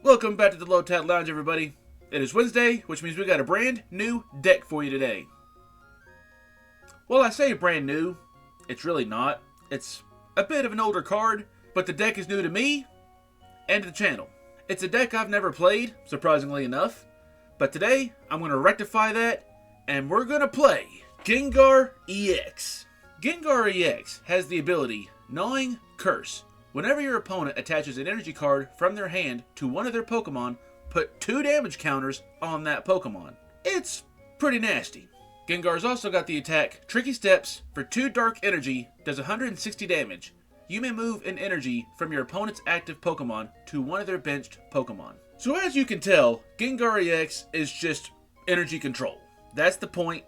Welcome back to the Low Tat Lounge, everybody. It is Wednesday, which means we got a brand new deck for you today. Well, I say brand new, it's really not. It's a bit of an older card, but the deck is new to me and to the channel. It's a deck I've never played, surprisingly enough, but today I'm going to rectify that, and we're going to play Gengar EX. Gengar EX has the ability Gnawing Curse. Whenever your opponent attaches an energy card from their hand to one of their Pokemon, put 2 damage counters on that Pokemon. It's pretty nasty. Gengar's also got the attack Tricky Steps. For 2 dark energy, does 160 damage. You may move an energy from your opponent's active Pokemon to one of their benched Pokemon. So as you can tell, Gengar EX is just energy control. That's the point.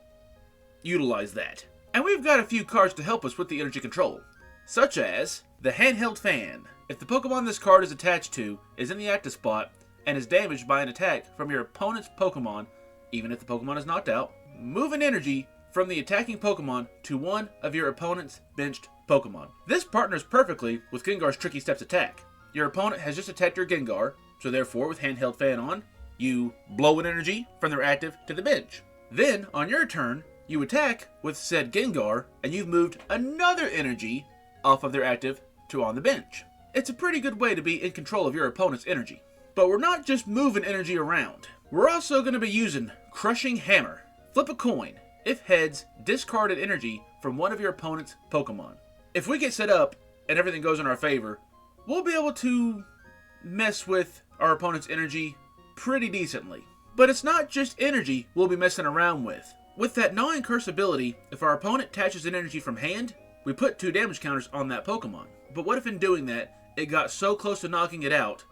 Utilize that. And we've got a few cards to help us with the energy control, such as the Handheld Fan. If the Pokemon this card is attached to is in the active spot and is damaged by an attack from your opponent's Pokemon, even if the Pokemon is knocked out, move an energy from the attacking Pokemon to one of your opponent's benched Pokemon. This partners perfectly with Gengar's Tricky Steps attack. Your opponent has just attacked your Gengar, so therefore with Handheld Fan on, you blow an energy from their active to the bench. Then, on your turn, you attack with said Gengar, and you've moved another energy off of their active to on the bench. It's a pretty good way to be in control of your opponent's energy. But we're not just moving energy around. We're also going to be using Crushing Hammer. Flip a coin. If heads, discard an energy from one of your opponent's Pokemon. If we get set up and everything goes in our favor, we'll be able to mess with our opponent's energy pretty decently. But it's not just energy we'll be messing around with. With that Gnawing Curse ability, if our opponent attaches an energy from hand, we put 2 damage counters on that Pokemon. But what if in doing that, it got so close to knocking it out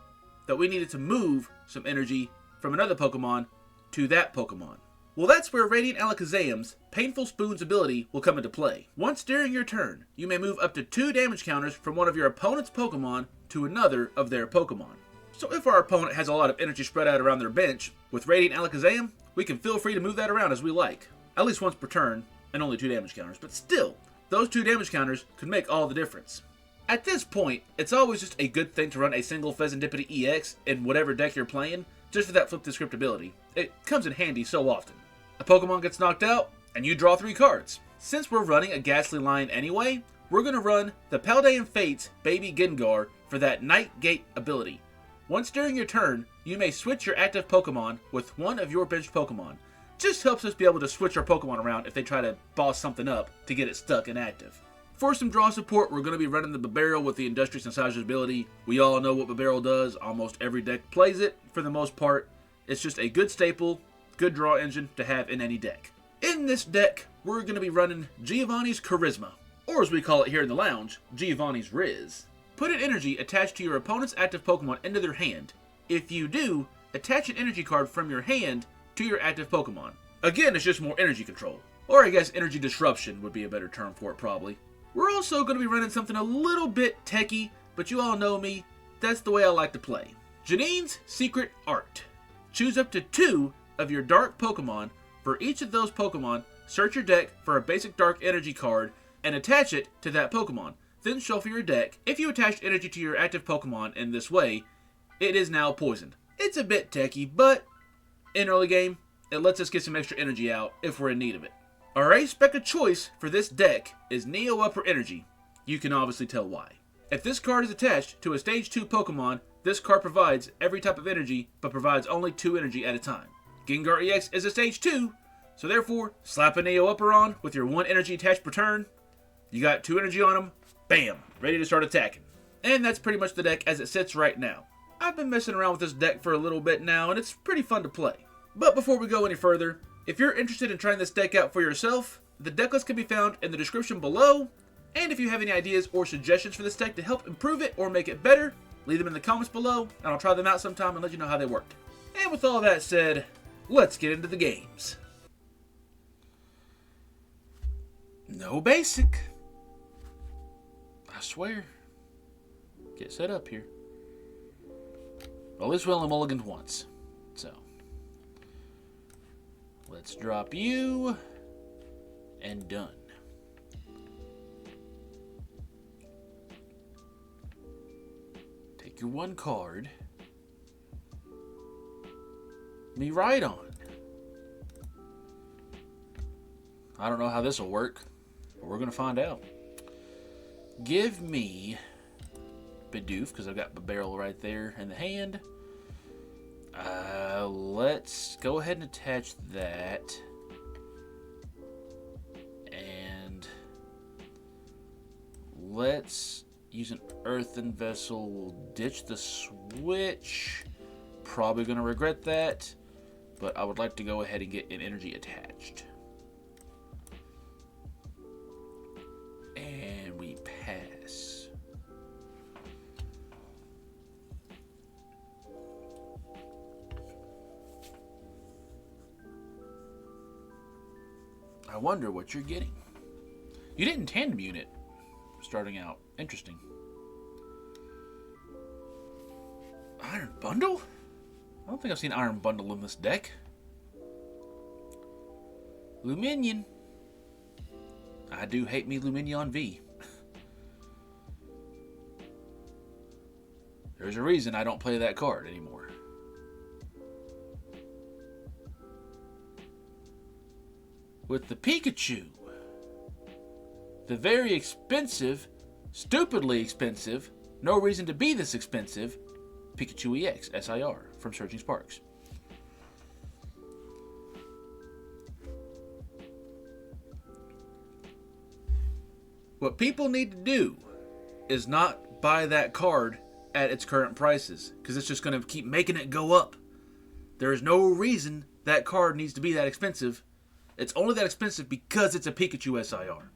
that we needed to move some energy from another Pokemon to that Pokemon? Well, that's where Radiant Alakazam's Painful Spoon's ability will come into play. Once during your turn, you may move up to 2 damage counters from one of your opponent's Pokemon to another of their Pokemon. So if our opponent has a lot of energy spread out around their bench, with Radiant Alakazam, we can feel free to move that around as we like. At least once per turn, and only 2 damage counters, but still, those 2 damage counters could make all the difference. At this point, it's always just a good thing to run a single Fezandipiti EX in whatever deck you're playing, just for that flip the script ability. It comes in handy so often. A Pokemon gets knocked out, and you draw 3 cards. Since we're running a Gastly line anyway, we're going to run the Paldean Fates Baby Gengar for that Night Gate ability. Once during your turn, you may switch your active Pokemon with one of your benched Pokemon. Just helps us be able to switch our Pokemon around if they try to boss something up to get it stuck inactive. For some draw support, we're going to be running the Bibarel with the Industrious Massager's ability. We all know what Bibarel does. Almost every deck plays it for the most part. It's just a good staple, good draw engine to have in any deck. In this deck, we're going to be running Giovanni's Charisma, or as we call it here in the lounge, Giovanni's Riz. Put an energy attached to your opponent's active Pokemon into their hand. If you do, attach an energy card from your hand to your active Pokemon. Again, it's just more energy control. Or I guess energy disruption would be a better term for it probably. We're also going to be running something a little bit techie, but you all know me, that's the way I like to play. Janine's Secret Art. Choose up to 2 of your dark Pokemon. For each of those Pokemon, search your deck for a basic dark energy card and attach it to that Pokemon. Then shuffle your deck. If you attach energy to your active Pokemon in this way, it is now poisoned. It's a bit techie, but in early game, it lets us get some extra energy out if we're in need of it. Our ace spec of choice for this deck is Neo Upper Energy. You can obviously tell why. If this card is attached to a Stage 2 Pokemon, this card provides every type of energy, but provides only 2 energy at a time. Gengar EX is a Stage 2, so therefore, slap a Neo Upper on with your 1 energy attached per turn. You got 2 energy on them, bam, ready to start attacking. And that's pretty much the deck as it sits right now. I've been messing around with this deck for a little bit now, and it's pretty fun to play. But before we go any further, if you're interested in trying this deck out for yourself, the deck list can be found in the description below. And if you have any ideas or suggestions for this deck to help improve it or make it better, leave them in the comments below, and I'll try them out sometime and let you know how they worked. And with all that said, let's get into the games. No basic. I swear. Get set up here. Well, this will only mulliganed once, so let's drop you, and done. Take your 1 card, Miraidon. I don't know how this will work, but we're going to find out. Give me Bidoof, because I've got Bibarel right there in the hand. Let's go ahead and attach that. And let's use an earthen vessel. We'll ditch the switch. Probably going to regret that, but I would like to go ahead and get an energy attached. And we pass. I wonder what you're getting. You didn't tandem unit starting out. Interesting. Iron Bundle? I don't think I've seen Iron Bundle in this deck. Luminion. I do hate me Luminion V. There's a reason I don't play that card anymore. With the Pikachu. The very expensive, stupidly expensive, no reason to be this expensive, Pikachu EX SIR from Surging Sparks. What people need to do is not buy that card at its current prices, because it's just going to keep making it go up. There is no reason that card needs to be that expensive. It's only that expensive because it's a Pikachu SIR.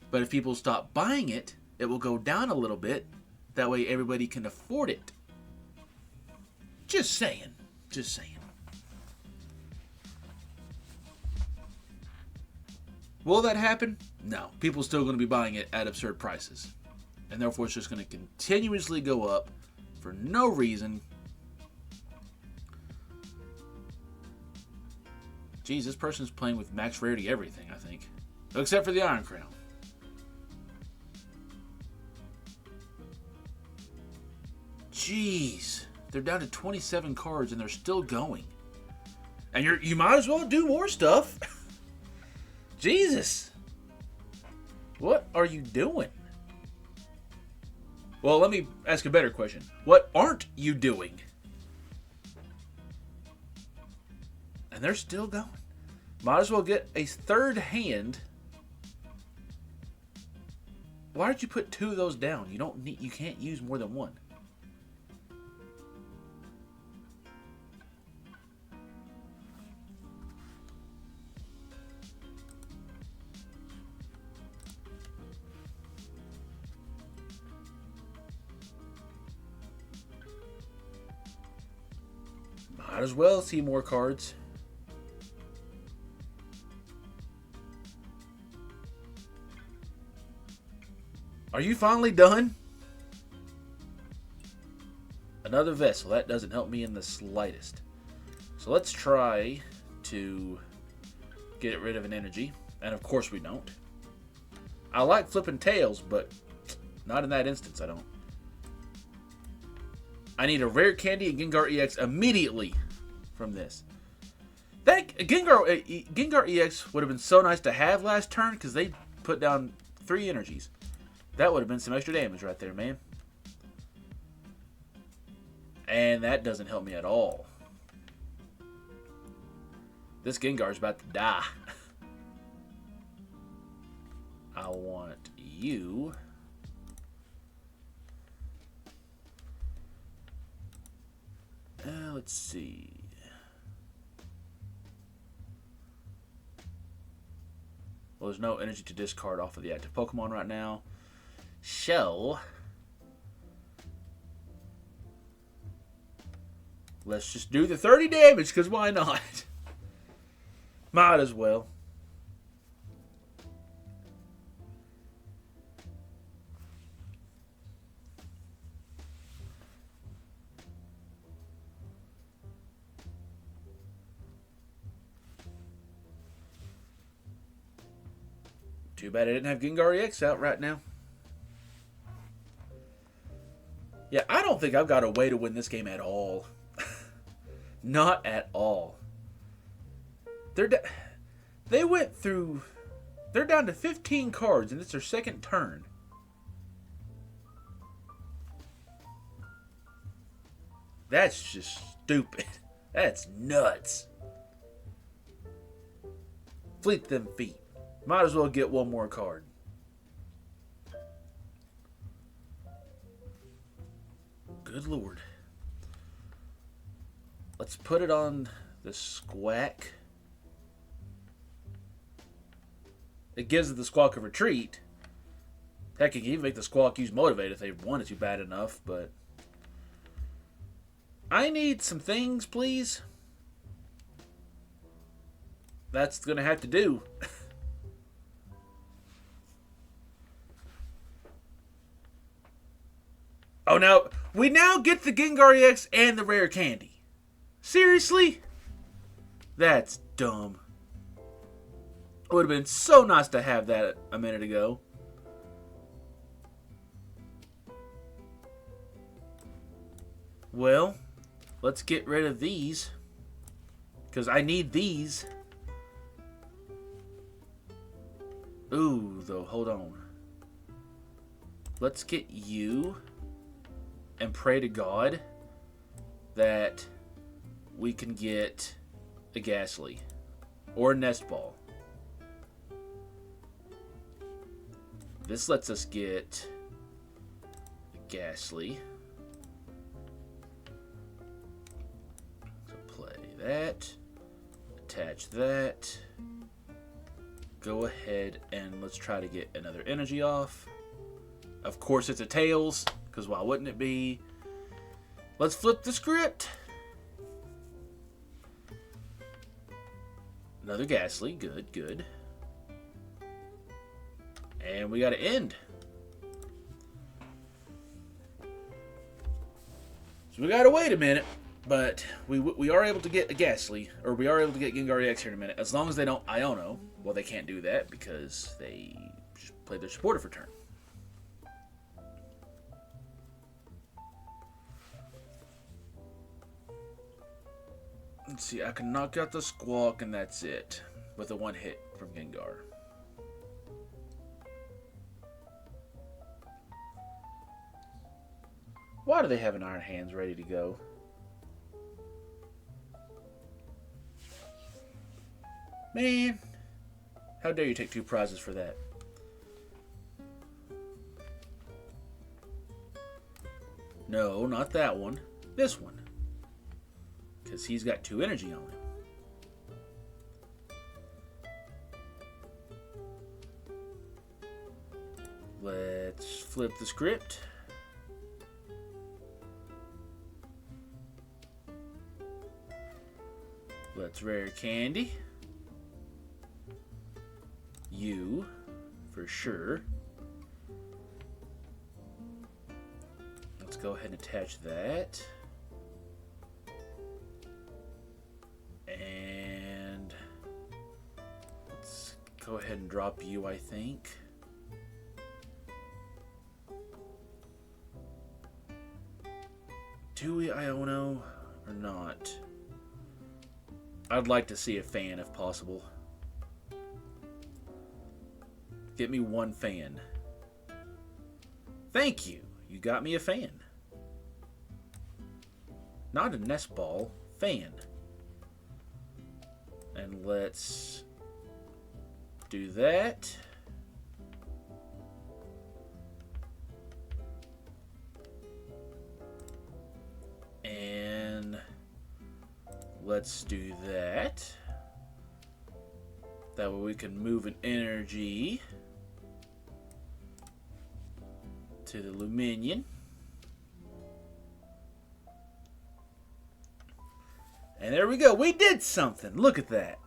But if people stop buying it, it will go down a little bit. That way everybody can afford it. Just saying. Just saying. Will that happen? No. People are still going to be buying it at absurd prices. And therefore it's just going to continuously go up for no reason. Geez, this person's playing with max rarity everything, I think. Except for the Iron Crown. Jeez. They're down to 27 cards and they're still going. And you might as well do more stuff. Jesus. What are you doing? Well, let me ask a better question. What aren't you doing? And they're still going. Might as well get a third hand. Why did you put two of those down? You can't use more than one. Might as well see more cards. Are you finally done? Another vessel. That doesn't help me in the slightest. So let's try to get rid of an energy. And of course we don't. I like flipping tails, but not in that instance, I don't. I need a rare candy and Gengar EX immediately from this. That Gengar EX would have been so nice to have last turn because they put down 3 energies. That would have been some extra damage right there, man. And that doesn't help me at all. This Gengar's about to die. I want you. Let's see. Well, there's no energy to discard off of the active Pokemon right now. So, let's just do the 30 damage, because why not? Might as well. Too bad I didn't have Gengar EX out right now. Yeah, I don't think I've got a way to win this game at all. Not at all. They went through... They're down to 15 cards, and it's their second turn. That's just stupid. That's nuts. Fleet them feet. Might as well get one more card. Good lord. Let's put it on the Squawk. It gives it the Squawk a retreat. Heck, you can even make the Squawk use Motivate if they wanted to bad enough, but... I need some things, please. That's going to have to do. Oh, now, we now get the Gengar EX and the rare candy. Seriously? That's dumb. It would have been so nice to have that a minute ago. Well, let's get rid of these. Because I need these. Ooh, though, hold on. Let's get you. And pray to God that we can get a Gastly. Or a Nest Ball. This lets us get a Gastly. So play that. Attach that. Go ahead and let's try to get another energy off. Of course it's a Tails, because why wouldn't it be? Let's flip the script. Another Gastly. Good, good. And we got to end. So we got to wait a minute. But we are able to get a Gastly. Or we are able to get Gengar EX here in a minute. As long as they don't Iono. Well, they can't do that because they just played their supporter for turn. Let's see, I can knock out the Squawk and that's it. With a one hit from Gengar. Why do they have an Iron Hands ready to go? Man, how dare you take 2 prizes for that? No, not that one. This one. Because he's got 2 energy on him. Let's flip the script. Let's rare candy. You, for sure. Let's go ahead and attach that. And let's go ahead and drop you, I think. Do we Iono or not? I'd like to see a fan if possible. Get me one fan. Thank you. You got me a fan. Not a Nest Ball. Fan. And let's do that. And let's do that. That way we can move an energy to the Luminion. And there we go. We did something. Look at that.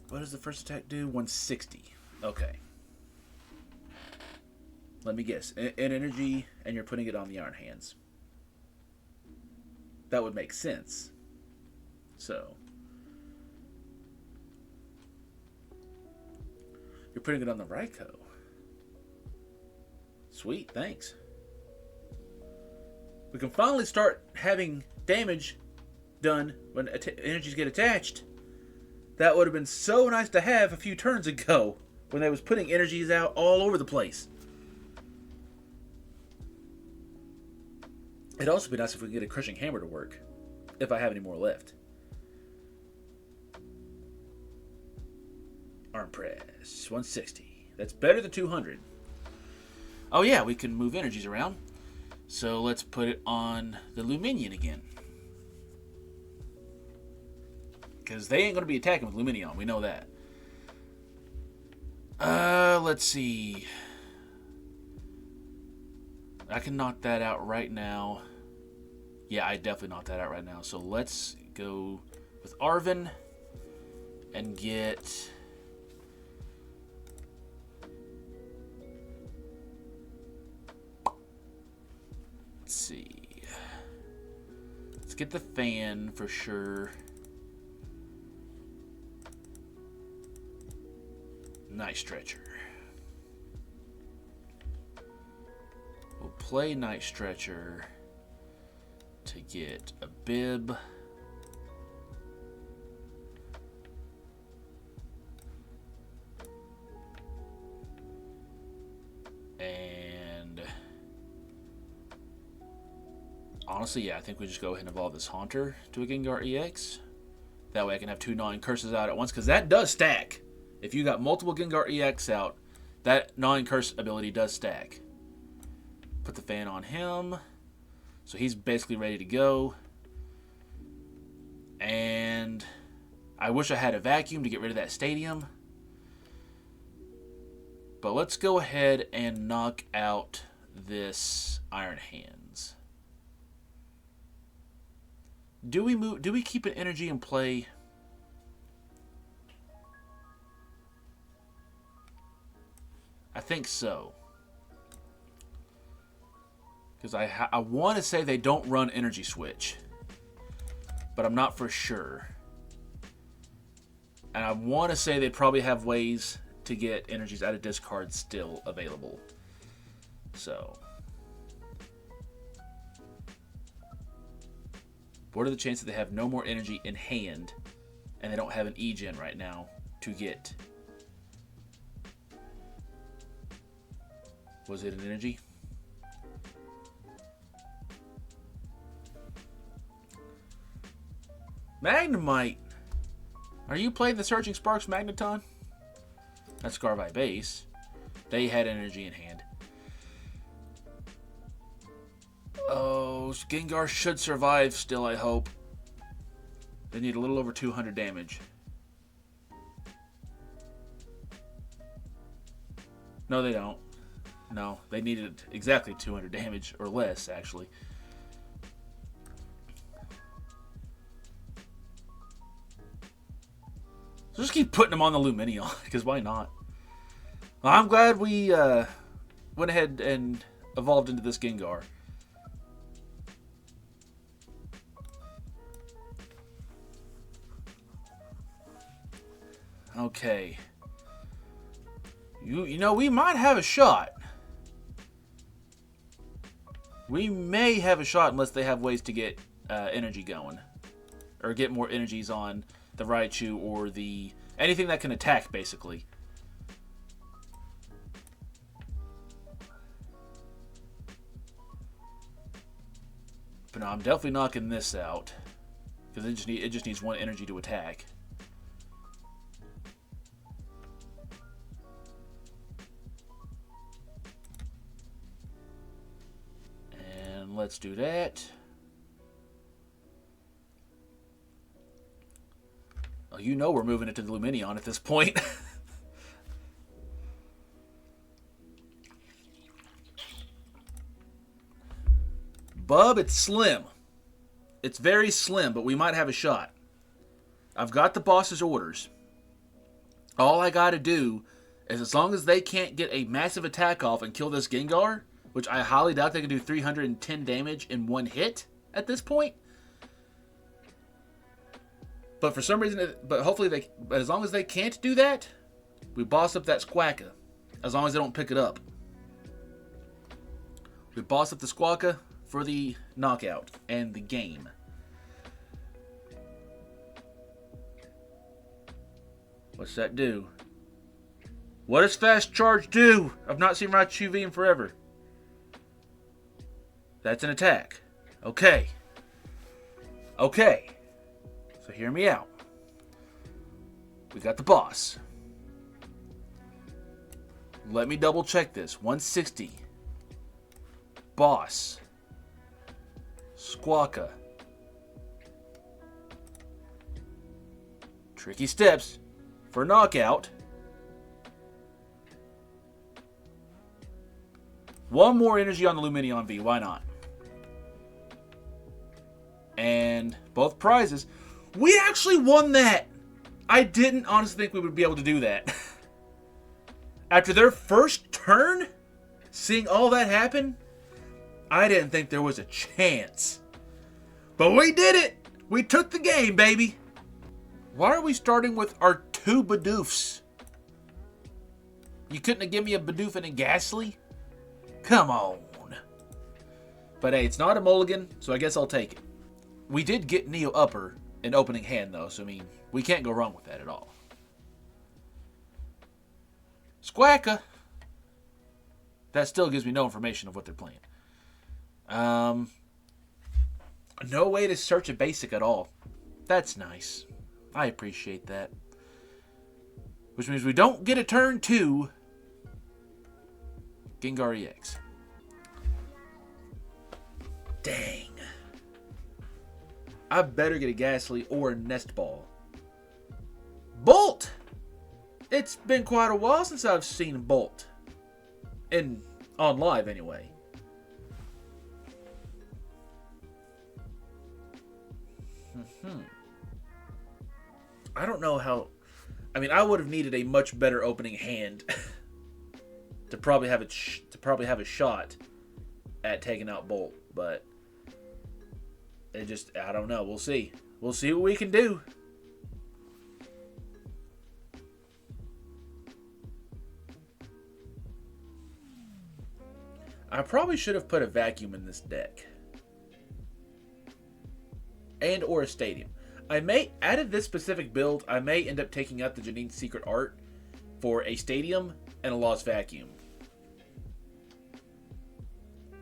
What does the first attack do? 160. Okay. Let me guess. An energy, and you're putting it on the Iron Hands. That would make sense. So. You're putting it on the Raikou. Sweet, thanks. We can finally start having damage done when energies get attached. That would have been so nice to have a few turns ago when they was putting energies out all over the place. It'd also be nice if we could get a crushing hammer to work, if I have any more left. Arm press, 160. That's better than 200. Oh yeah, we can move energies around. So let's put it on the Luminion again. Because they ain't going to be attacking with Luminion, we know that. Let's see. I can knock that out right now. Yeah, I definitely knock that out right now. So let's go with Arven and get... Let's see. Let's get the fan for sure. Night Stretcher. We'll play Night Stretcher to get a bib. And honestly, yeah, I think we just go ahead and evolve this Haunter to a Gengar EX. That way I can have 2 Gnawing Curses out at once, because that does stack. If you got multiple Gengar EX out, that Gnawing Curse ability does stack. Put the fan on him. So he's basically ready to go. And I wish I had a vacuum to get rid of that stadium. But let's go ahead and knock out this Iron Hands. Do we keep an energy in play? I think so. Because I want to say they don't run Energy Switch. But I'm not for sure. And I want to say they probably have ways to get energies out of discard still available. So. What are the chances they have no more energy in hand and they don't have an E-Gen right now to get? Was it an energy? Magnemite! Are you playing the Surging Sparks Magneton? That's Scarvi base. They had energy in hand. Oh, Gengar should survive still, I hope. They need a little over 200 damage. No, they don't. No, they needed exactly 200 damage, or less, actually. So just keep putting them on the Luminion, because why not? Well, I'm glad we went ahead and evolved into this Gengar. Okay. You know, we might have a shot. We may have a shot unless they have ways to get energy going. Or get more energies on the Raichu or the... anything that can attack, basically. But no, I'm definitely knocking this out. Because it just needs 1 energy to attack. And let's do that. Oh, you know we're moving it to the Luminion at this point. Bub, it's slim. It's very slim, but we might have a shot. I've got the boss's orders. All I gotta do is, as long as they can't get a massive attack off and kill this Gengar, which I highly doubt they can do 310 damage in 1 hit at this point. But for some reason, but hopefully but as long as they can't do that, we boss up that Squawka. As long as they don't pick it up. We boss up the Squawka for the knockout and the game. What's that do? What does Fast Charge do? I've not seen Raichu V in forever. That's an attack. Okay. Okay. So hear me out. We got the boss. Let me double check this. 160. Boss. Squawka. Tricky steps for knockout. One more energy on the Lumineon V. Why not? And both prizes. We actually won that. I didn't honestly think we would be able to do that. After their first turn, seeing all that happen, I didn't think there was a chance. But we did it. We took the game, baby. Why are we starting with our 2 Bidoofs? You couldn't have given me a Bidoof and a Gastly? Come on. But hey, it's not a mulligan, so I guess I'll take it. We did get Neo Upper in opening hand, though, so I mean, we can't go wrong with that at all. Squawka. That still gives me no information of what they're playing. No way to search a basic at all. That's nice. I appreciate that. Which means we don't get a turn 2 Gengar EX. Dang. I better get a Gastly or a Nest Ball. Bolt! It's been quite a while since I've seen Bolt. On live, anyway. I don't know how... I mean, I would have needed a much better opening hand to probably have a shot at taking out Bolt, but it just, I don't know. We'll see. We'll see what we can do. I probably should have put a vacuum in this deck. And or a stadium. Out of this specific build, I may end up taking out the Janine's Secret Art for a stadium and a Lost Vacuum.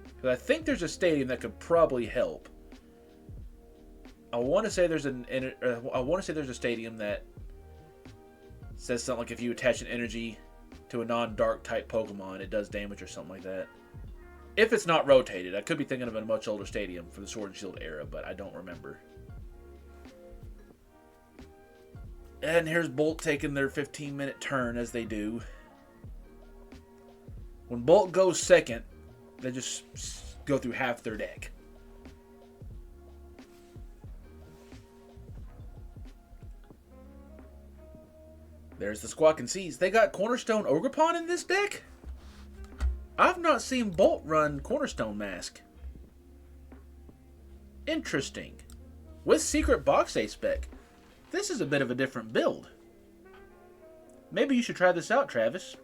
Because I think there's a stadium that could probably help. I want to say there's a stadium that says something like if you attach an energy to a non-dark type Pokemon, it does damage or something like that. If it's not rotated, I could be thinking of a much older stadium for the Sword and Shield era, but I don't remember. And here's Bolt taking their 15-minute turn, as they do. When Bolt goes second, they just go through half their deck. There's the Squawkin' Seas. They got Cornerstone Ogerpon in this deck? I've not seen Bolt run Cornerstone Mask. Interesting. With Secret Box A spec. This is a bit of a different build. Maybe you should try this out, Travis.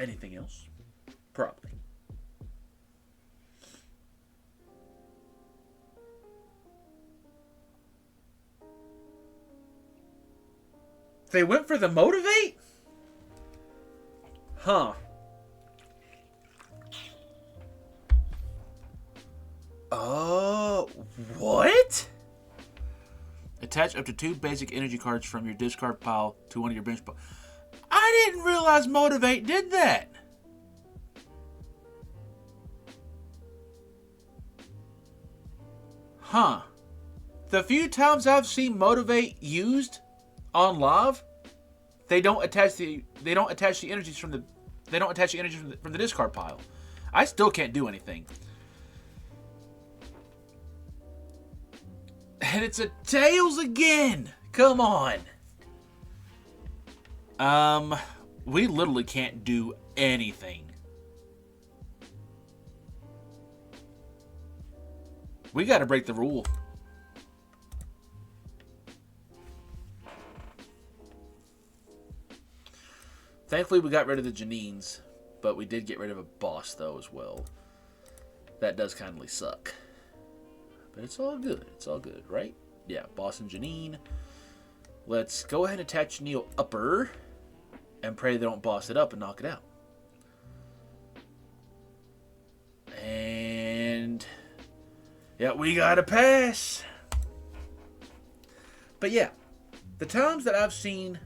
Anything else? Probably. They went for the Motivate? Huh. Oh, what? Attach up to 2 basic energy cards from your discard pile to one of your bench piles. I didn't realize Motivate did that. Huh. The few times I've seen Motivate used on live, they don't attach the energies from the discard pile. I still can't do anything. And it's a Tails again. Come on. We literally can't do anything. We got to break the rule. Thankfully, we got rid of the Janines, but we did get rid of a boss, though, as well. That does kindly suck. But it's all good. It's all good, right? Yeah, boss and Janine. Let's go ahead and attach Neo Upper and pray they don't boss it up and knock it out. And yeah, we got a pass. But yeah, the times that I've seen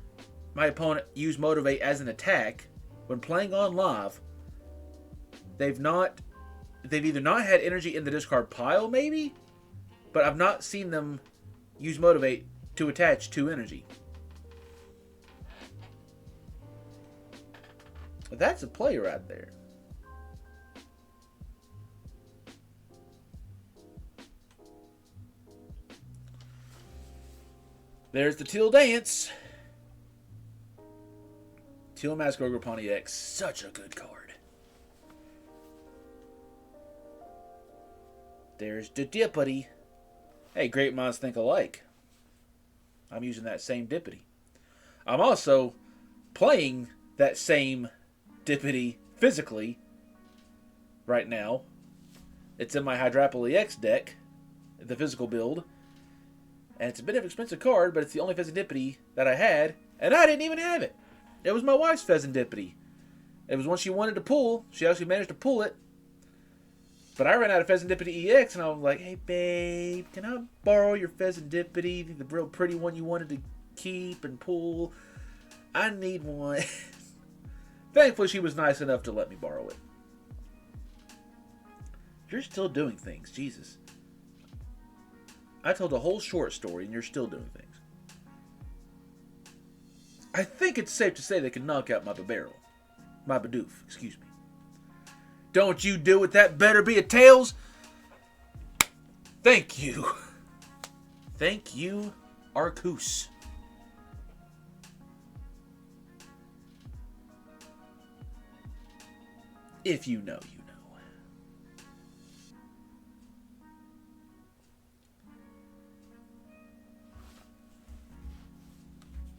my opponent use Motivate as an attack when playing on live, they've either not had energy in the discard pile, maybe, but I've not seen them use Motivate to attach to energy. That's a play right there. There's the Teal Dance. Teal Mask Ogre Pawnee X. Such a good card. There's the Dippity. Hey, great minds think alike. I'm using that same Dippity. I'm also playing that same Dippity physically right now. It's in my Hydrapple EX deck, the physical build. And it's a bit of an expensive card, but it's the only Fezandipiti that I had, and I didn't even have it. It was my wife's Fezandipiti. It was one she wanted to pull. She actually managed to pull it. But I ran out of Fezandipiti EX, and I was like, hey, babe, can I borrow your Fezandipiti, the real pretty one you wanted to keep and pull? I need one. Thankfully, she was nice enough to let me borrow it. You're still doing things. Jesus. I told a whole short story, and you're still doing things. I think it's safe to say they can knock out my Bibarel. My Bidoof, excuse me. Don't you do it, that better be a Tails. Thank you. Thank you, Arcus. If you know, you know.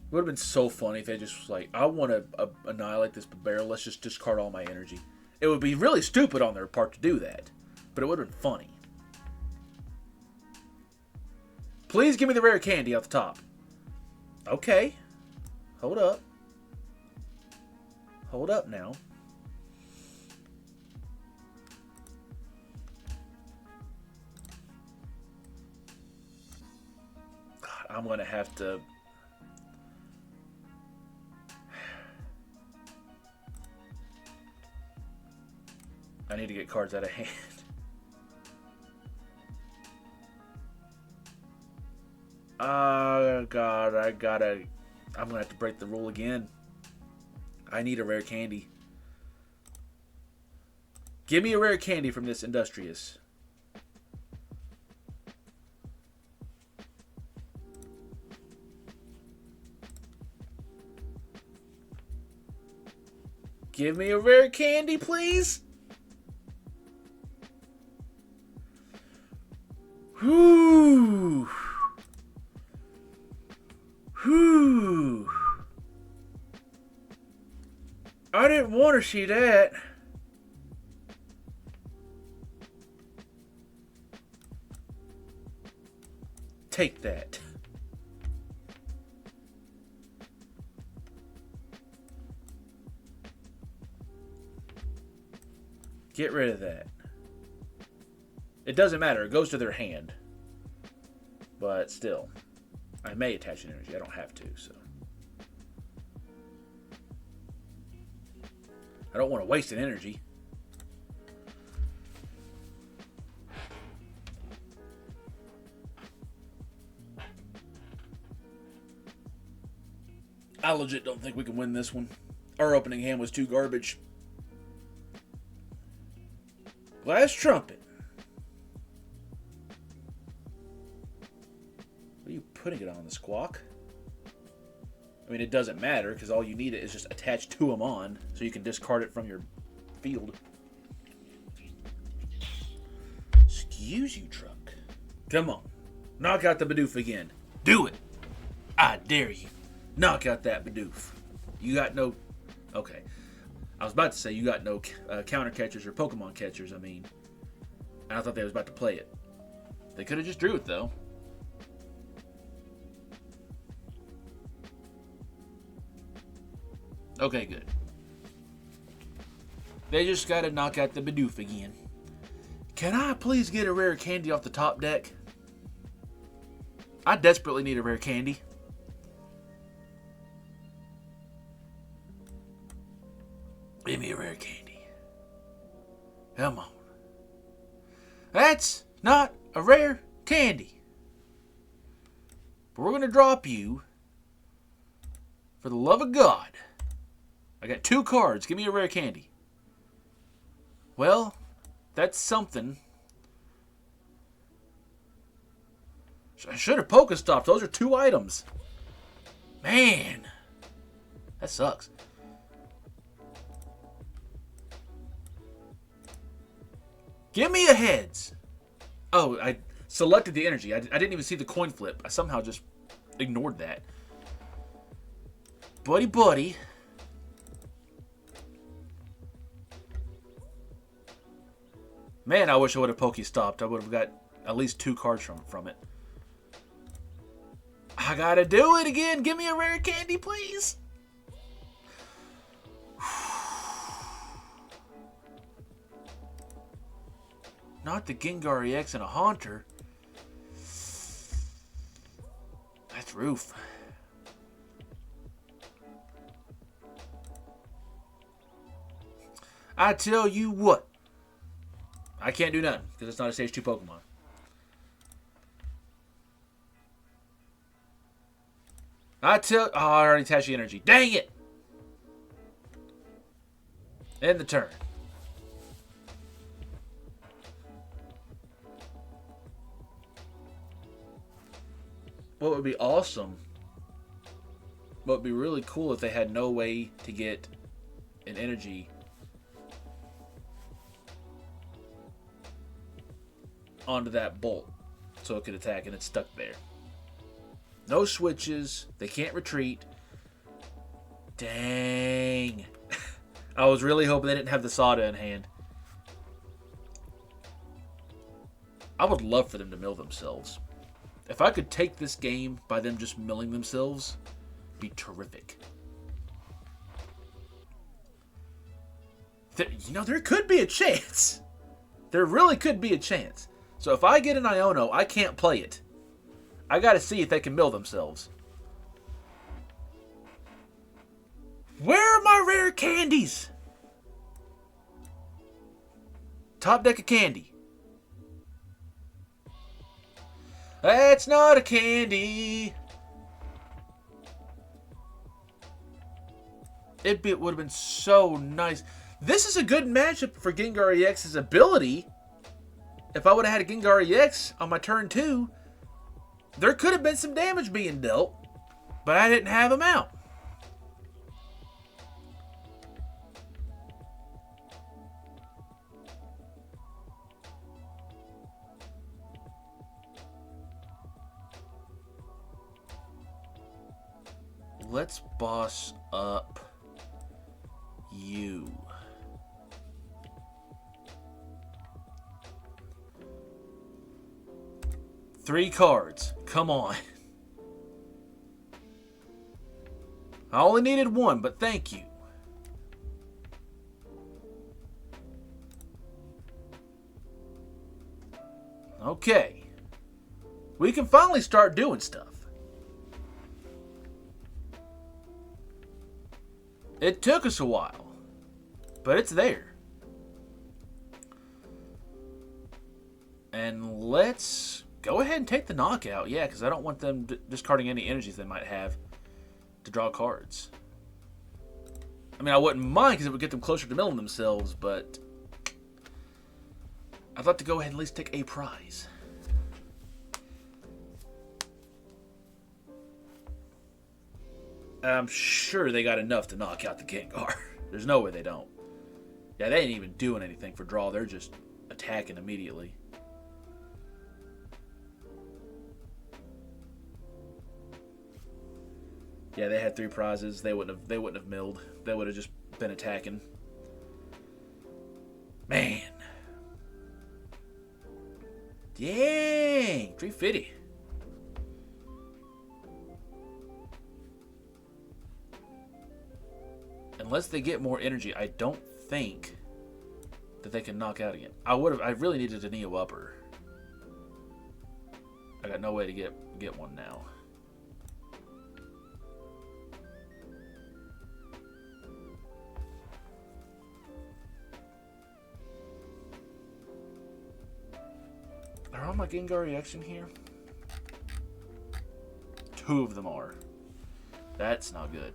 It would have been so funny if they just was like, I want to annihilate this Bibarel. Let's just discard all my energy. It would be really stupid on their part to do that, but it would have been funny. Please give me the rare candy off the top. Okay. Hold up. Hold up now. God, I'm going to have to... I need to get cards out of hand. Oh, God, I'm going to have to break the rule again. I need a rare candy. Give me a rare candy from this Industrious. Give me a rare candy, please. Whew. Whew. I didn't want to see that. Take that. Get rid of that. It doesn't matter. It goes to their hand. But still, I may attach an energy. I don't have to, so. I don't want to waste an energy. I legit don't think we can win this one. Our opening hand was too garbage. Glass Trumpet. What are you putting it on, the Squawk? I mean, it doesn't matter because all you need is just attached to them on so you can discard it from your field. Excuse you, truck. Come on. Knock out the Bidoof again. Do it. I dare you. Knock out that Bidoof. You got no... Okay. I was about to say you got no counter catchers or Pokemon catchers, I mean. And I thought they was about to play it. They could have just drew it, though. Okay, good. They just got to knock out the Bidoof again. Can I please get a rare candy off the top deck? I desperately need a rare candy. Give me a rare candy. Come on. That's not a rare candy. But we're going to drop you. For the love of God. I got 2 cards. Give me a rare candy. Well, that's something. I should have Pokestopped. Those are 2 items. Man. That sucks. Give me a heads. Oh, I selected the energy. I didn't even see the coin flip. I somehow just ignored that. Buddy. Man, I wish I would have Pokestopped. I would have got at least 2 cards from it. I gotta do it again. Give me a rare candy, please. Not the Gengar EX and a Haunter. That's roof. I tell you what. I can't do nothing because it's not a stage 2 Pokemon. Oh, I already attached the energy. Dang it! End the turn. What would be awesome, what would be really cool if they had no way to get an energy onto that bolt so it could attack and it's stuck there. No switches. They can't retreat. Dang. I was really hoping they didn't have the Sada in hand. I would love for them to mill themselves. If I could take this game by them just milling themselves, it'd be terrific. There could be a chance. There really could be a chance. So if I get an Iono, I can't play it. I gotta see if they can mill themselves. Where are my rare candies? Top deck of candy. That's not a candy. It would have been so nice. This is a good matchup for Gengar EX's ability. If I would have had a Gengar EX on my turn 2, there could have been some damage being dealt, but I didn't have him out. Let's boss up you. Three cards. Come on. I only needed 1, but thank you. Okay. We can finally start doing stuff. It took us a while, but it's there. And let's go ahead and take the knockout. Yeah, because I don't want them discarding any energies they might have to draw cards. I mean, I wouldn't mind because it would get them closer to milling themselves, but I'd like to go ahead and at least take a prize. I'm sure they got enough to knock out the Gengar. There's no way they don't. Yeah, they ain't even doing anything for draw. They're just attacking immediately. Yeah, they had 3 prizes. They wouldn't have milled. They would have just been attacking. Man. Dang, 350. Unless they get more energy, I don't think that they can knock out again. I really needed a Neo Upper. I got no way to get one now. Are all my Gengar EX in here? 2 of them are. That's not good.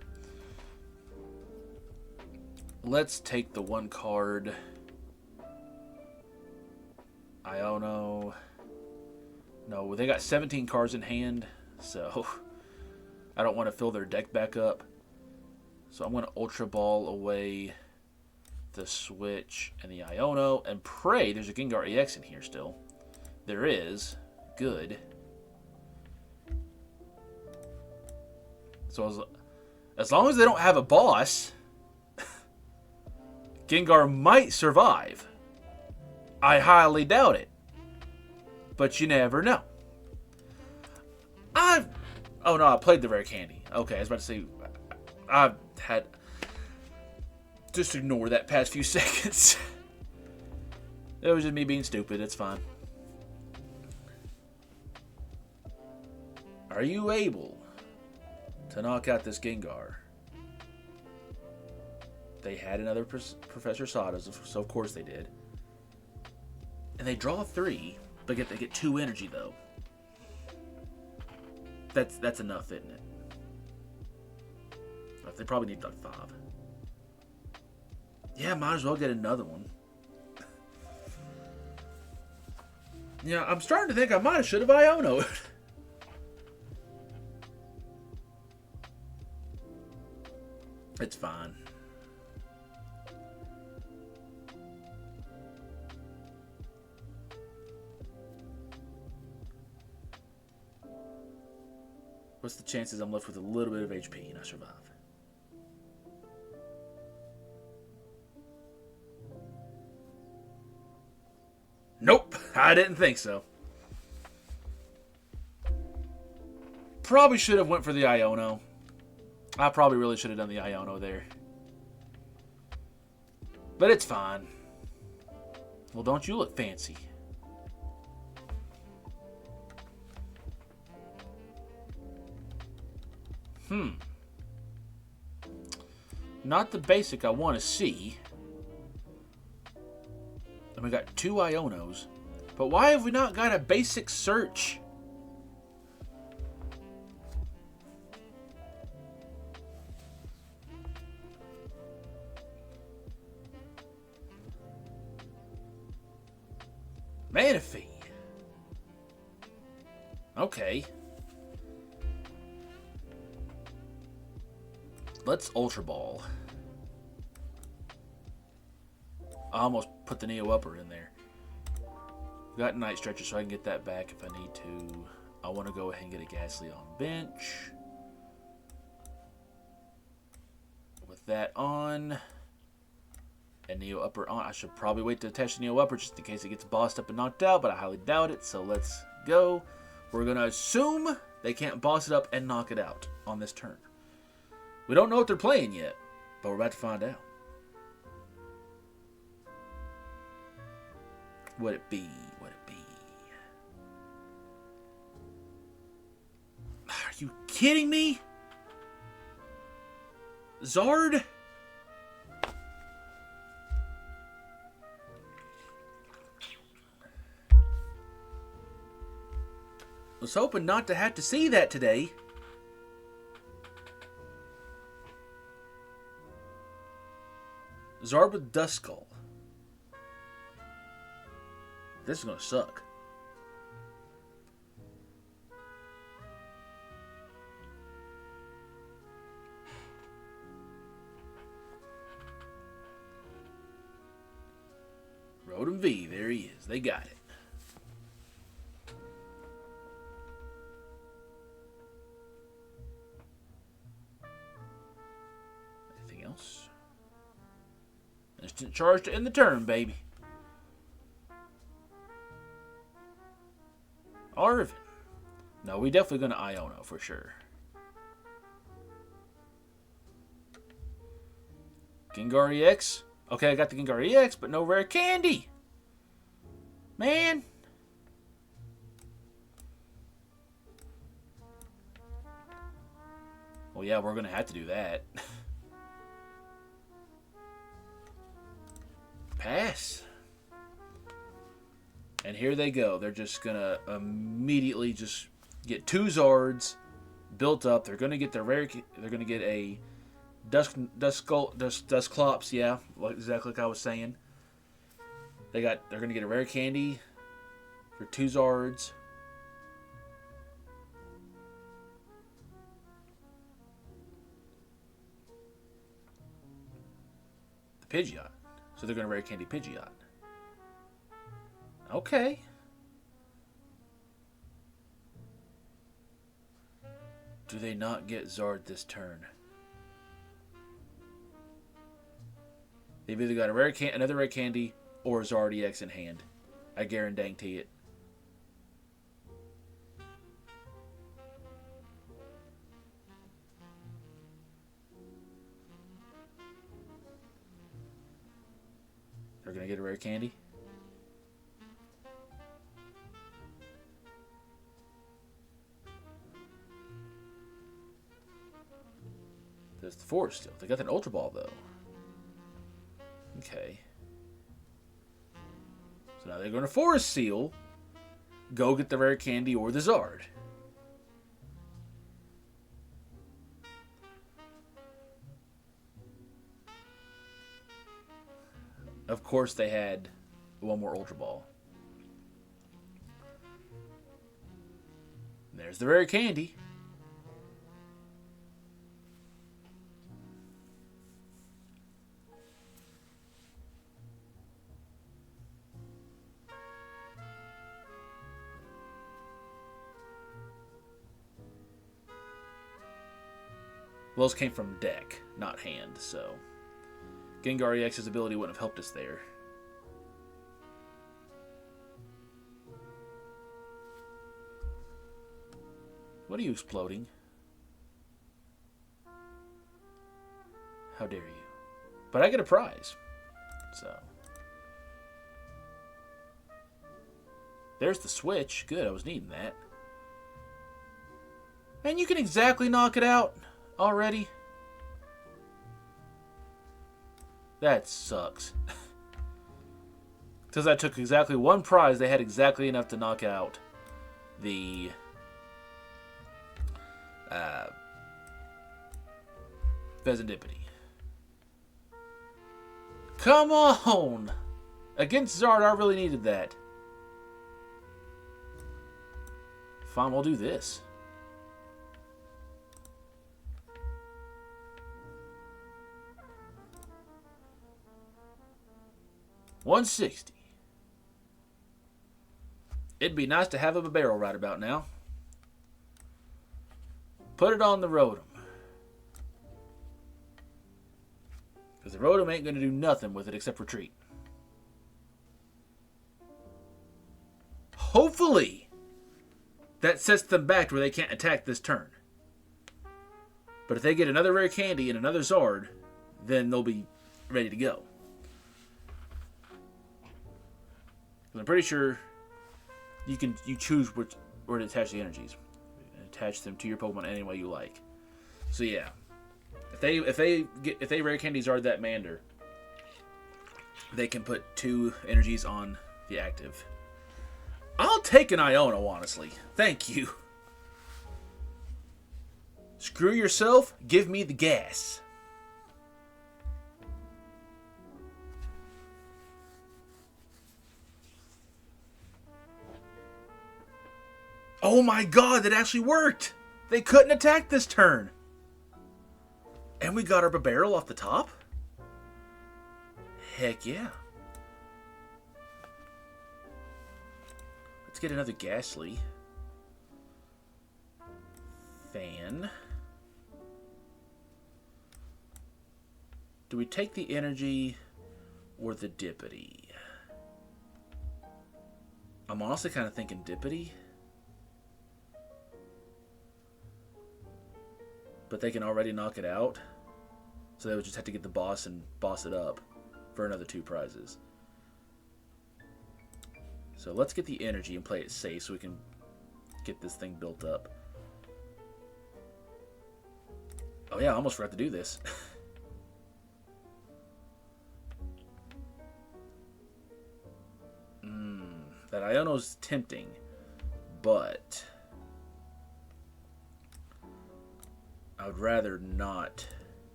Let's take the 1 card. Iono. No, they got 17 cards in hand, so I don't want to fill their deck back up. So I'm going to Ultra Ball away the Switch and the Iono and pray there's a Gengar EX in here still. There is. Good. So as long as they don't have a boss, Gengar might survive. I highly doubt it. But you never know. Oh no, I played the rare candy. Okay, I was about to say, I've had... Just ignore that past few seconds. It was just me being stupid, it's fine. Are you able to knock out this Gengar? They had another Professor Sada's, so of course they did. And they draw 3, but they get 2 energy though. That's enough, isn't it? They probably need like 5. Yeah, might as well get another one. Yeah, I'm starting to think I might have should have Iono'd. It's fine. What's the chances I'm left with a little bit of HP and I survive? Nope, I didn't think so. Probably should have went for the Iono. I probably really should have done the Iono there. But it's fine. Well, don't you look fancy. Not the basic I want to see. And we got 2 Ionos. But why have we not got a basic search? Manaphy. Okay. Let's Ultra Ball. I almost put the Neo Upper in there. Got Night Stretcher, so I can get that back if I need to. I want to go ahead and get a Gastly on bench. With that on. And Neo Upper on. I should probably wait to attach the Neo Upper just in case it gets bossed up and knocked out, but I highly doubt it, so let's go. We're going to assume they can't boss it up and knock it out on this turn. We don't know what they're playing yet, but we're about to find out. Would it be? Would it be? Are you kidding me? Zard? Was hoping not to have to see that today. Zard with Duskull. This is going to suck. Arven V. There he is. They got it. Anything else? Instant charge to end the turn, baby. Arven. No, we definitely going to Iono for sure. Gengar EX. Okay, I got the Gengar EX, but no rare candy. Man. Well, yeah, we're going to have to do that. Pass. And here they go. They're just going to immediately just get 2 Zards built up. They're going to get their rare. They're going to get a Dusclops, yeah, exactly like I was saying. They're going to get a rare candy for 2 Zards. The Pidgeot. So they're going to rare candy Pidgeot. Okay. Do they not get Zard this turn? They've either got another rare candy or a Zard EX in hand. I guarantee it. They're going to get a rare candy. There's the Force still. They got that Ultra Ball, though. Okay. So now they're going to Forest Seal. Go get the rare candy or the Zard. Of course they had one more Ultra Ball. There's the rare candy. Well, those came from deck, not hand, so Gengar EX's ability wouldn't have helped us there. What are you exploding? How dare you? But I get a prize. So there's the Switch. Good, I was needing that. Man, you can exactly knock it out already? That sucks. Because I took exactly one prize, they had exactly enough to knock out the Fezandipiti. Come on! Against Zard, I really needed that. Fine, we'll do this. $160. It'd be nice to have a Bibarel right about now. Put it on the Rotom. Because the Rotom ain't going to do nothing with it except retreat. Hopefully, that sets them back to where they can't attack this turn. But if they get another rare candy and another Zard, then they'll be ready to go. I'm pretty sure you choose where to attach the energies, attach them to your Pokemon any way you like. So yeah, if they rare candy Zard that Mander, they can put 2 energies on the active. I'll take an Iono, honestly. Thank you. Screw yourself. Give me the gas. Oh my god, that actually worked! They couldn't attack this turn! And we got our Bibarel off the top? Heck yeah. Let's get another Gastly. Fan. Do we take the energy or the Dippity? I'm honestly kind of thinking Dippity. But they can already knock it out. So they would just have to get the boss and boss it up for another 2 prizes. So let's get the energy and play it safe so we can get this thing built up. Oh yeah, I almost forgot to do this. That Iono's tempting, but I would rather not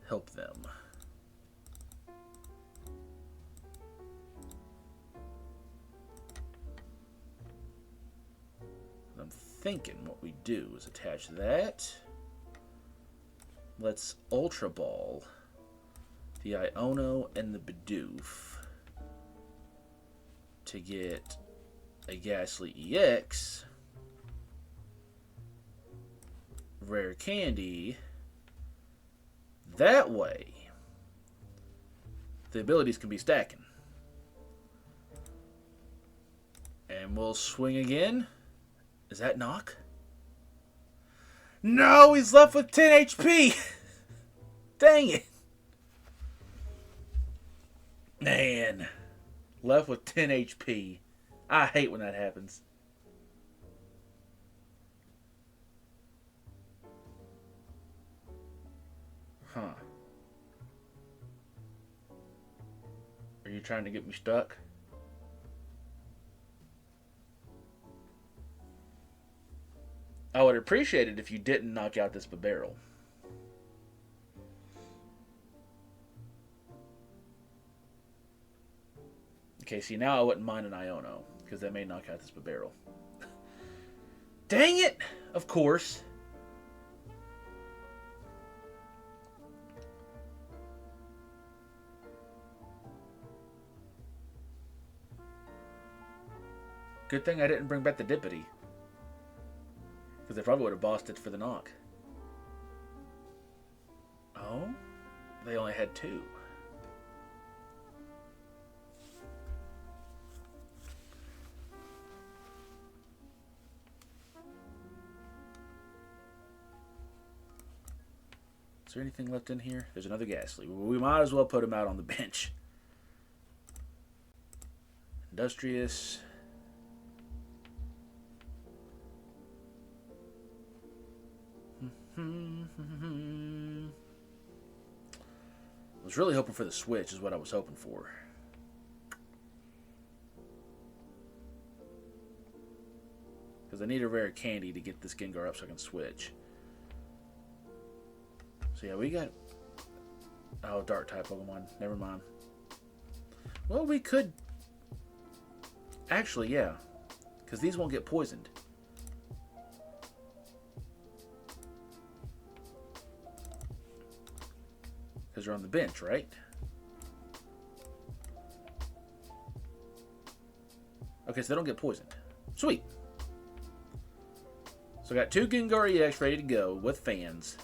help them. I'm thinking what we do is attach that. Let's Ultra Ball the Iono and the Bidoof to get a Gastly EX, Rare Candy. That way, the abilities can be stacking. And we'll swing again. Is that knock? No, he's left with 10 HP. Dang it. Man. Left with 10 HP. I hate when that happens. Huh. Are you trying to get me stuck? I would appreciate it if you didn't knock out this Bibarel. Okay, see, now I wouldn't mind an Iono, because that may knock out this Bibarel. Dang it! Of course. Good thing I didn't bring back the Dippity. Because they probably would have bossed it for the knock. Oh? They only had 2. Is there anything left in here? There's another Gastly. We might as well put him out on the bench. Industrious. I was really hoping for the Switch is what I was hoping for. Because I need a rare candy to get this Gengar up so I can switch. So yeah, we got... Oh, Dark type Pokemon. Never mind. Well, we could... Actually, yeah. Because these won't get poisoned. Because they're on the bench, right? Okay, so they don't get poisoned. Sweet. So I got 2 Gengar EX ready to go with fans.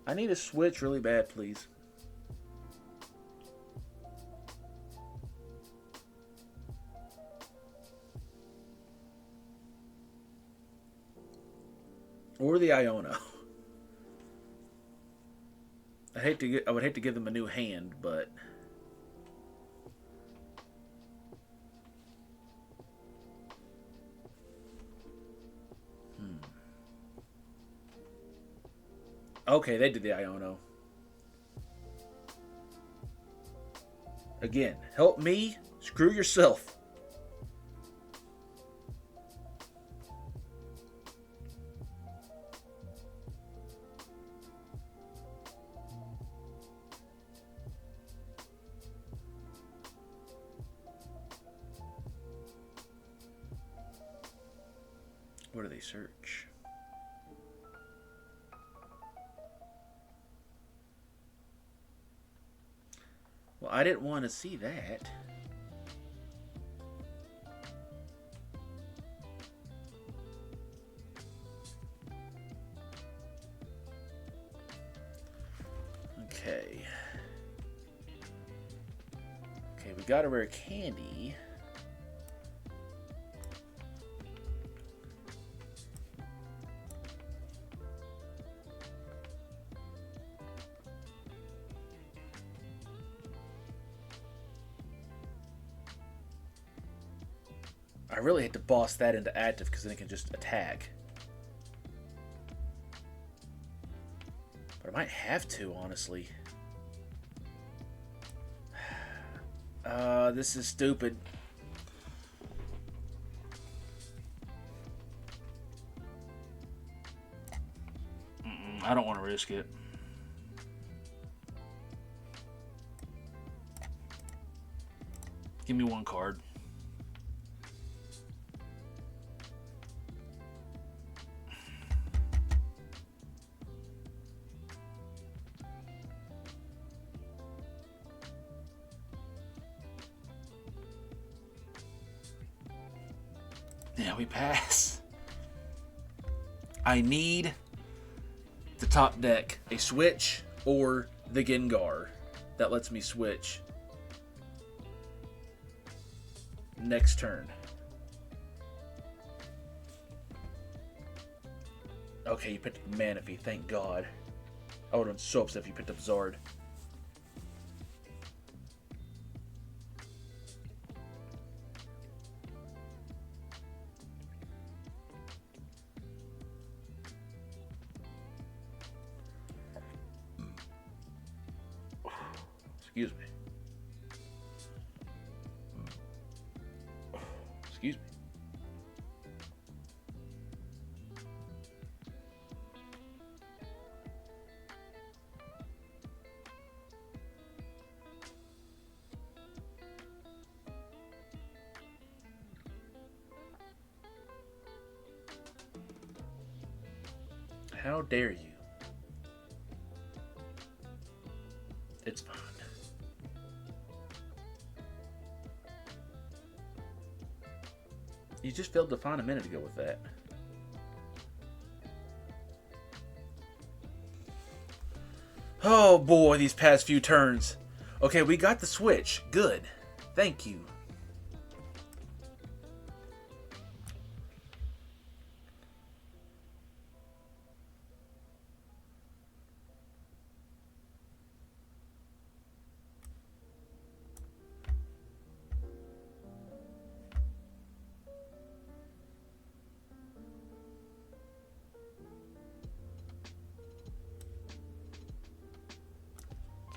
I need a switch really bad, please. Or the Iono. I would hate to give them a new hand, but okay, they did the Iono. Again, help me, screw yourself. What do they search? Well, I didn't want to see that. Okay. Okay, we got a rare candy. I really hate to boss that into active because then it can just attack. But I might have to, honestly. This is stupid. I don't want to risk it. Give me one card. Yeah, we pass. I need the top deck, a switch or the Gengar that lets me switch next turn. Okay, you picked up Manaphy, thank God. I would have been so upset if you picked up Zard. Excuse me. Excuse me. How dare you? It's fine. You just failed to find a minute ago with that. Oh boy, these past few turns. Okay, we got the switch. Good. Thank you.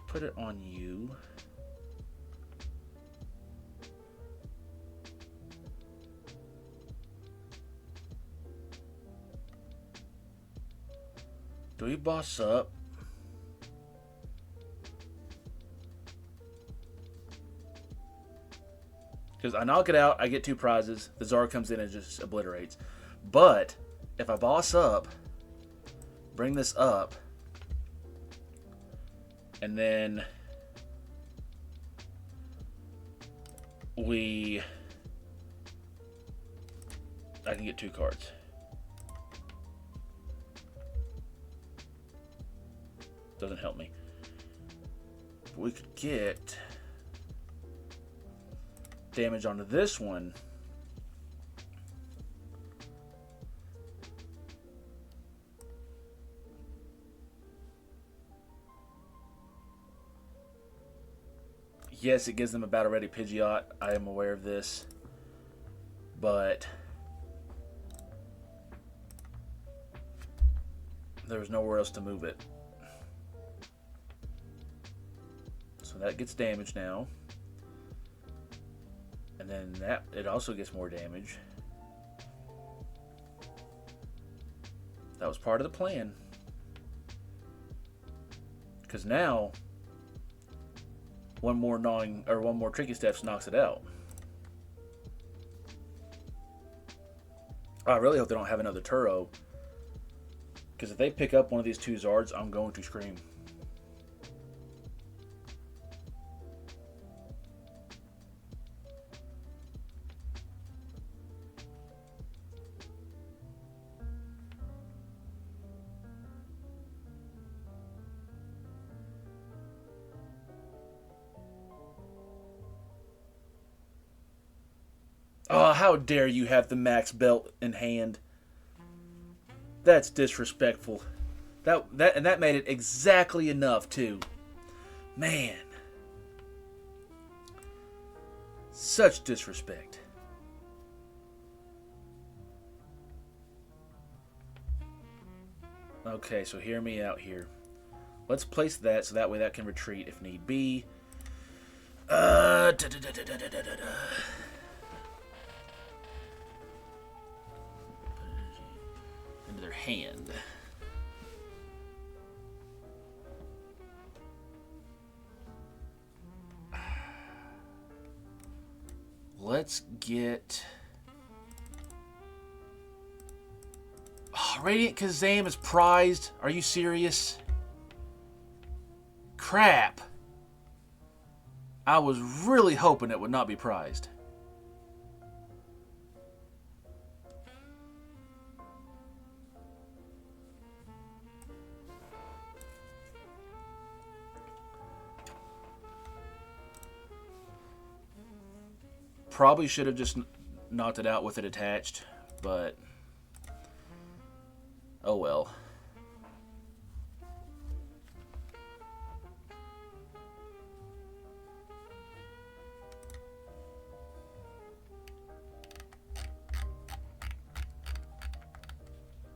Put it on you. Do we boss up? Because I knock it out, I get 2 prizes. The Zard comes in and just obliterates. But if I boss up, bring this up, and then I can get 2 cards. Doesn't help me. But we could get damage onto this one. Yes, it gives them a battle ready Pidgeot. I am aware of this. But there was nowhere else to move it. So that gets damage now. And then that it also gets more damage. That was part of the plan. Because now one more Tricky Steps knocks it out. I really hope they don't have another Turo. Because if they pick up one of these 2 Zards, I'm going to scream. Oh, how dare you have the max belt in hand. That's disrespectful. That made it exactly enough, too. Man. Such disrespect. Okay, so hear me out here. Let's place that so that way that can retreat if need be. Into their hand. Let's get... Oh, Radiant Alakazam is prized. Are you serious? Crap. I was really hoping it would not be prized. Probably should have just knocked it out with it attached, but oh well.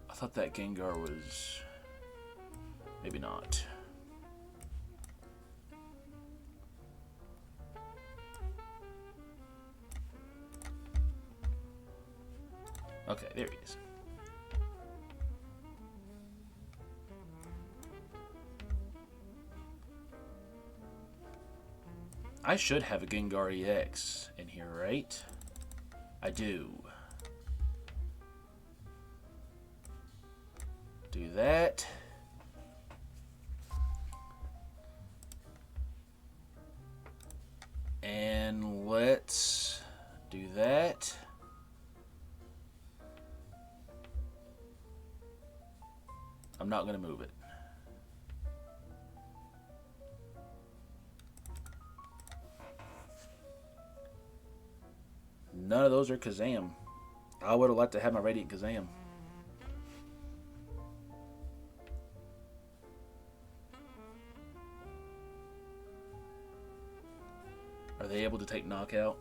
I thought that Gengar was... maybe not. Okay, there he is. I should have a Gengar EX in here, right? I do. Do that. And let's do that. I'm not going to move it. None of those are Kazam. I would have liked to have my Radiant Kazam. Are they able to take knockout?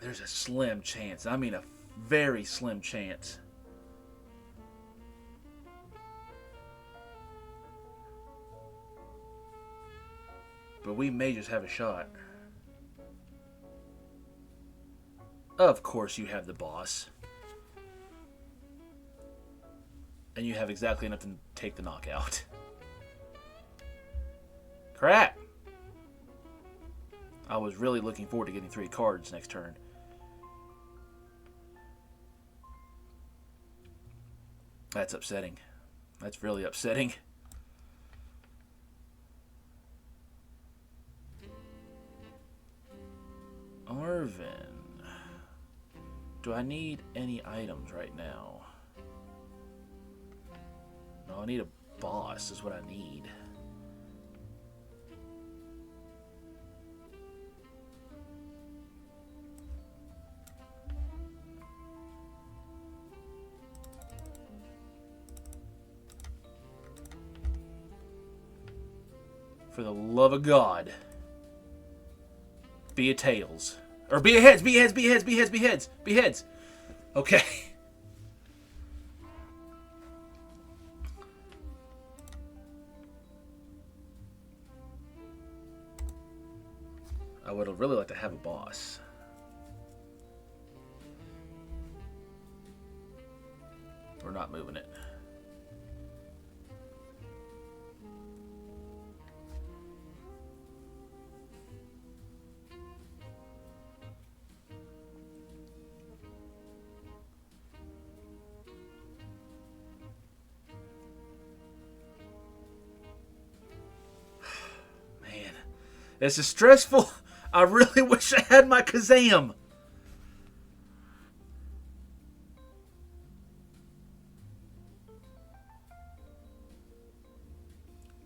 There's a slim chance. I mean, a very slim chance. But we may just have a shot. Of course you have the boss. And you have exactly enough to take the knockout. Crap! I was really looking forward to getting 3 cards next turn. That's upsetting. That's really upsetting. Arven. Do I need any items right now? No, I need a boss is what I need. For the love of God. Be a tails. Or be a heads, be heads, be heads, be heads, be heads, be heads. Okay. I would have really liked to have a boss. We're not moving it. This is stressful. I really wish I had my Kazam.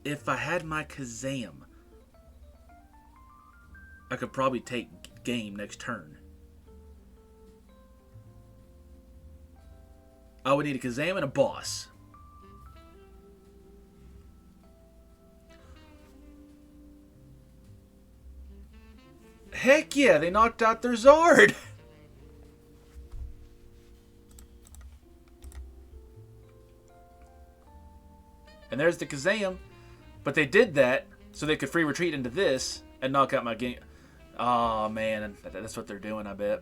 if I had my Kazam, I could probably take game next turn. I would need a Kazam and a boss. Heck yeah, they knocked out their Zard! And there's the Kazam. But they did that so they could free retreat into this and knock out my game. Oh man, that's what they're doing, I bet.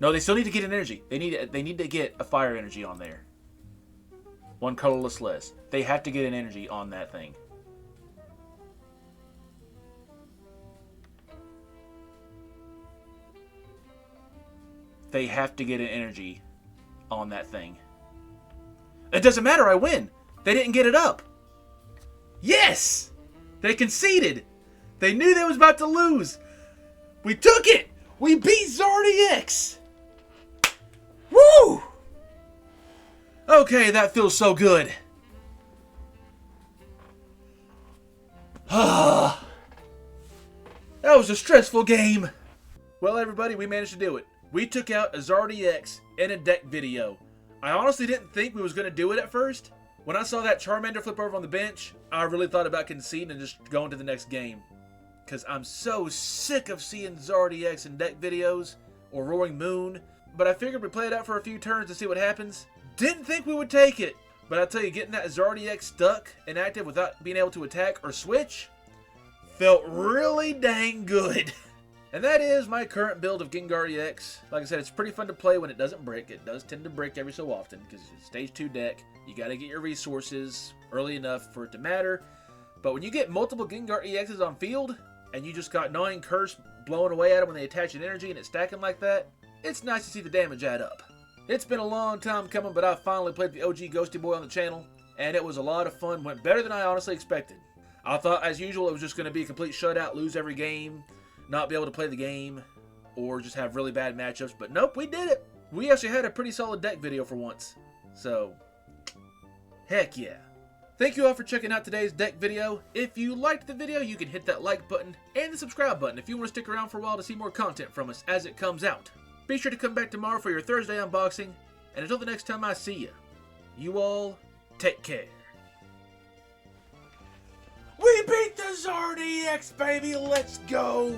No, they still need to get an energy. They need to get a fire energy on there. One colorless less. They have to get an energy on that thing. They have to get an energy on that thing. It doesn't matter, I win. They didn't get it up. Yes! They conceded. They knew they was about to lose. We took it. We beat Zardy-X. Woo! Okay, that feels so good. That was a stressful game. Well, everybody, we managed to do it. We took out a Zardy-X in a deck video. I honestly didn't think we was going to do it at first. When I saw that Charmander flip over on the bench, I really thought about conceding and just going to the next game. Because I'm so sick of seeing Zardy-X in deck videos, or Roaring Moon. But I figured we'd play it out for a few turns to see what happens. Didn't think we would take it. But I tell you, getting that Zardy-X stuck and active without being able to attack or switch felt really dang good. And that is my current build of Gengar EX. Like I said, it's pretty fun to play when it doesn't brick. It does tend to brick every so often because it's a stage 2 deck. You got to get your resources early enough for it to matter. But when you get multiple Gengar EXs on field and you just got 9 curse blowing away at them when they attach an energy and it's stacking like that, it's nice to see the damage add up. It's been a long time coming, but I finally played the OG Ghosty Boy on the channel, and it was a lot of fun. Went better than I honestly expected. I thought, as usual, it was just going to be a complete shutout, lose every game, not be able to play the game, or just have really bad matchups. But nope, we did it. We actually had a pretty solid deck video for once. So, heck yeah. Thank you all for checking out today's deck video. If you liked the video, you can hit that like button and the subscribe button if you want to stick around for a while to see more content from us as it comes out. Be sure to come back tomorrow for your Thursday unboxing. And until the next time I see you, you all take care. We beat the Zardy-X, baby! Let's go!